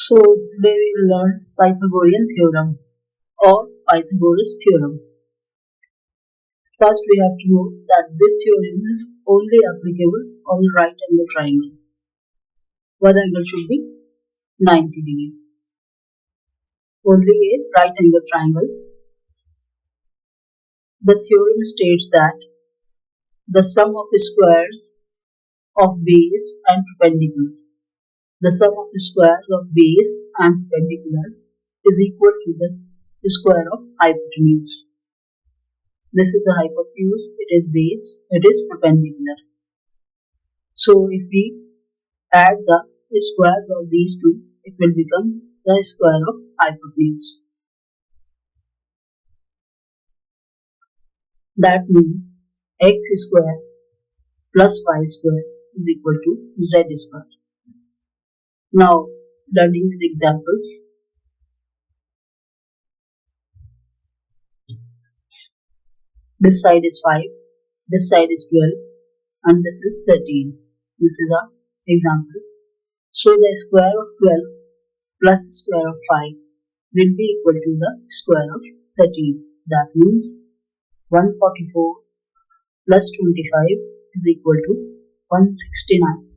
So today we will learn Pythagorean theorem or Pythagoras theorem. First we have to know that this theorem is only applicable on a right angle triangle. One angle should be 90 degrees. Only a right angle triangle. The theorem states that the sum of the squares of base and perpendicular. The sum of the squares of base and perpendicular is equal to the square of hypotenuse. This is the hypotenuse, it is base, it is perpendicular. So if we add the squares of these two, it will become the square of hypotenuse. That means x square plus y square is equal to z square. Now, learning with examples. This side is 5, this side is 12, and this is 13. This is our example. So, the square of 12 plus square of 5 will be equal to the square of 13. That means 144 plus 25 is equal to 169.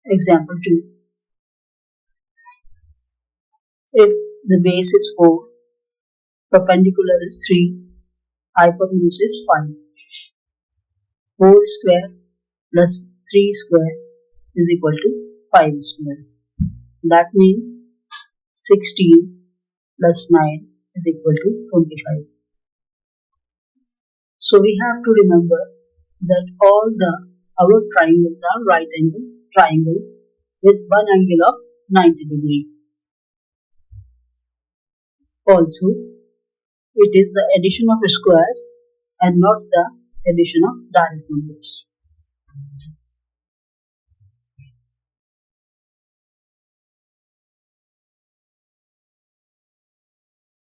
Example 2. If the base is 4, perpendicular is 3, hypotenuse is 5. 4 square plus 3 square is equal to 5 square. That means 16 plus 9 is equal to 25. So we have to remember that all our triangles are right angle triangles with one angle of 90 degrees. Also, it is the addition of squares and not the addition of direct numbers.